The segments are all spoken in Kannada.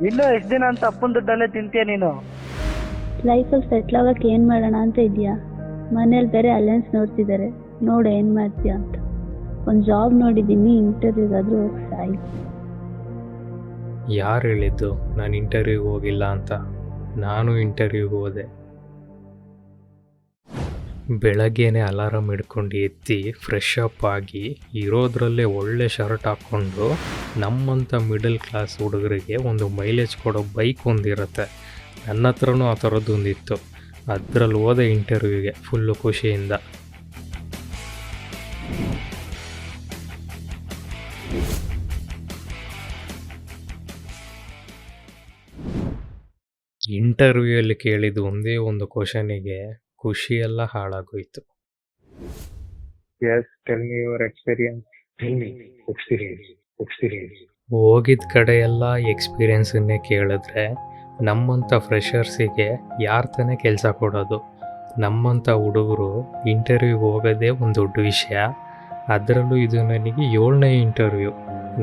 ಇನ್ನೂ ಎಷ್ಟು ದಿನ ಅಂತ ಅಪ್ಪನ ದುಡ್ಡಲ್ಲೇ ತಿಂತೀಯ ನೀನು? ಲೈಫಲ್ಲಿ ಸೆಟ್ಲ್ ಆಗೋಕ್ಕೆ ಏನು ಮಾಡೋಣ ಅಂತ ಇದೆಯಾ? ಮನೇಲಿ ಬೇರೆ ಅಲಯನ್ಸ್ ನೋಡ್ತಿದ್ದಾರೆ, ನೋಡು ಏನು ಮಾಡ್ತೀಯ ಅಂತ. ಒಂದು ಜಾಬ್ ನೋಡಿದ್ದೀನಿ, ಇಂಟರ್ವ್ಯೂಗಾದರೂ ಹೋಗಿ ಸಾಯಿ. ಯಾರು ಹೇಳಿದ್ದು ನಾನು ಇಂಟರ್ವ್ಯೂಗೆ ಹೋಗಿಲ್ಲ ಅಂತ? ನಾನು ಇಂಟರ್ವ್ಯೂಗೆ ಹೋದೆ. ಬೆಳಗ್ಗೆನೇ ಅಲಾರಾಮ್ ಹಿಡ್ಕೊಂಡು ಎತ್ತಿ ಫ್ರೆಶ್ ಅಪ್ ಆಗಿ ಇರೋದ್ರಲ್ಲೇ ಒಳ್ಳೆ ಶರ್ಟ್ ಹಾಕ್ಕೊಂಡು ನಮ್ಮಂಥ ಮಿಡಲ್ ಕ್ಲಾಸ್ ಹುಡುಗರಿಗೆ ಒಂದು ಮೈಲೇಜ್ ಕೊಡೋ ಬೈಕ್ ಒಂದಿರುತ್ತೆ. ನನ್ನ ಹತ್ರನೂ ಆ ಥರದ್ದೊಂದಿತ್ತು. ಅದರಲ್ಲಿ ಹೋದೆ ಇಂಟರ್ವ್ಯೂಗೆ ಫುಲ್ಲು ಖುಷಿಯಿಂದ. ಇಂಟರ್ವ್ಯೂಯಲ್ಲಿ ಕೇಳಿದ ಒಂದೇ ಒಂದು ಕ್ವಶನಿಗೆ ಖುಷಿಯೆಲ್ಲ ಹಾಳಾಗೋಯ್ತು. Yes, tell me your experience. Tell me experience. ಹೋಗಿದ್ದ ಕಡೆ ಎಲ್ಲ ಎಕ್ಸ್ಪೀರಿಯೆನ್ಸನ್ನೇ ಕೇಳಿದ್ರೆ ನಮ್ಮಂಥ ಫ್ರೆಷರ್ಸಿಗೆ ಯಾರು ತಾನೇ ಕೆಲಸ ಕೊಡೋದು? ನಮ್ಮಂಥ ಹುಡುಗರು ಇಂಟರ್ವ್ಯೂಗೆ ಹೋಗೋದೇ ಒಂದು ದೊಡ್ಡ ವಿಷಯ. ಅದರಲ್ಲೂ ಇದು ನನಗೆ 7ನೇ ಇಂಟರ್ವ್ಯೂ.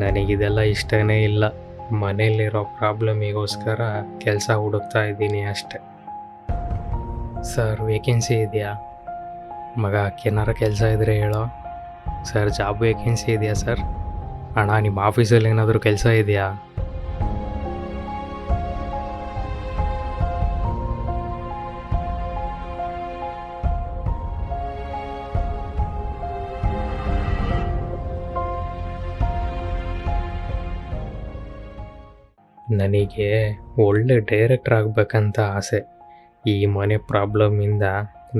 ನನಗಿದೆಲ್ಲ ಇಷ್ಟನೇ ಇಲ್ಲ. ಮನೇಲಿರೋ ಪ್ರಾಬ್ಲಮಿಗೋಸ್ಕರ ಕೆಲಸ ಹುಡುಕ್ತಾ ಇದ್ದೀನಿ ಅಷ್ಟೆ. ಸರ್, ವೇಕೆನ್ಸಿ ಇದೆಯಾ? ಮಗ, ಏನಾರ ಕೆಲಸ ಇದ್ದರೆ ಹೇಳೋ. ಸರ್, ಜಾಬ್ ವೇಕೆನ್ಸಿ ಇದೆಯಾ ಸರ್? ಅಣ್ಣ, ನಿಮ್ಮ ಆಫೀಸಲ್ಲಿ ಏನಾದರೂ ಕೆಲಸ ಇದೆಯಾ? ನನಗೆ ಒಳ್ಳೆ ಡೈರೆಕ್ಟರ್ ಆಗಬೇಕಂತ ಆಸೆ. ಈ ಮನೆ ಪ್ರಾಬ್ಲಮಿಂದ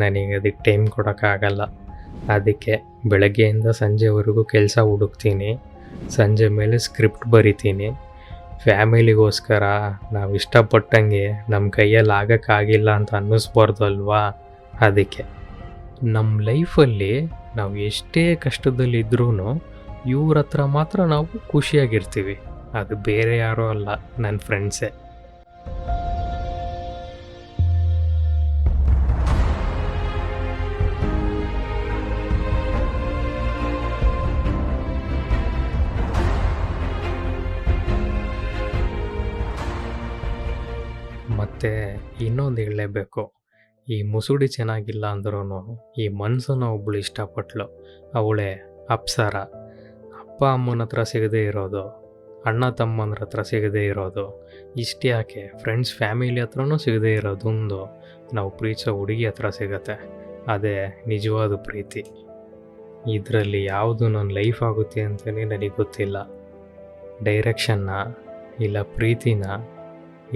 ನನಗೆ ಅದಕ್ಕೆ ಟೈಮ್ ಕೊಡೋಕ್ಕಾಗಲ್ಲ. ಅದಕ್ಕೆ ಬೆಳಗ್ಗೆಯಿಂದ ಸಂಜೆವರೆಗೂ ಕೆಲಸ ಹುಡುಕ್ತೀನಿ. ಸಂಜೆ ಮೇಲೆ ಸ್ಕ್ರಿಪ್ಟ್ ಬರಿತೀನಿ. ಫ್ಯಾಮಿಲಿಗೋಸ್ಕರ ನಾವು ಇಷ್ಟಪಟ್ಟಂಗೆ ನಮ್ಮ ಕೈಯಲ್ಲಿ ಆಗೋಕ್ಕಾಗಿಲ್ಲ ಅಂತ ಅನ್ನಿಸ್ಬಾರ್ದು ಅಲ್ವಾ? ಅದಕ್ಕೆ ನಮ್ಮ ಲೈಫಲ್ಲಿ ನಾವು ಎಷ್ಟೇ ಕಷ್ಟದಲ್ಲಿದ್ರೂ ಇವ್ರ ಹತ್ರ ಮಾತ್ರ ನಾವು ಖುಷಿಯಾಗಿರ್ತೀವಿ. ಅದು ಬೇರೆ ಯಾರೂ ಅಲ್ಲ, ನನ್ನ ಫ್ರೆಂಡ್ಸೇ. ಮತ್ತು ಇನ್ನೊಂದು ಹೇಳಲೇಬೇಕು. ಈ ಮುಸುಡಿ ಚೆನ್ನಾಗಿಲ್ಲ ಅಂದ್ರೂ ಈ ಮನಸ್ಸನ್ನು ಒಬ್ಬಳು ಇಷ್ಟಪಟ್ಲು. ಅವಳೇ ಅಪ್ಸರ. ಅಪ್ಪ ಅಮ್ಮನ ಹತ್ರ ಸಿಗದೇ ಇರೋದು, ಅಣ್ಣ ತಮ್ಮನ ಹತ್ರ ಸಿಗದೇ ಇರೋದು, ಇಷ್ಟು ಯಾಕೆ ಫ್ರೆಂಡ್ಸ್ ಫ್ಯಾಮಿಲಿ ಹತ್ರನೂ ಸಿಗದೇ ಇರೋದೊಂದು ನಾವು ಪ್ರೀತಿಸೋ ಹುಡುಗಿ ಹತ್ರ ಸಿಗತ್ತೆ. ಅದೇ ನಿಜವಾದ ಪ್ರೀತಿ. ಇದರಲ್ಲಿ ಯಾವುದು ನನ್ನ ಲೈಫ್ ಆಗುತ್ತೆ ಅಂತಲೇ ನನಗೆ ಗೊತ್ತಿಲ್ಲ. ಡೈರೆಕ್ಷನ್ನ, ಇಲ್ಲ ಪ್ರೀತಿನ,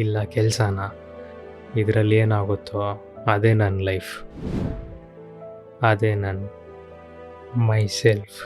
ಇಲ್ಲ ಕೆಲಸನ, ಇದರಲ್ಲಿ ಏನಾಗುತ್ತೋ ಅದೇ ನನ್ನ ಲೈಫ್. ಅದೇ ನನ್ನ ಮೈ ಸೆಲ್ಫ್.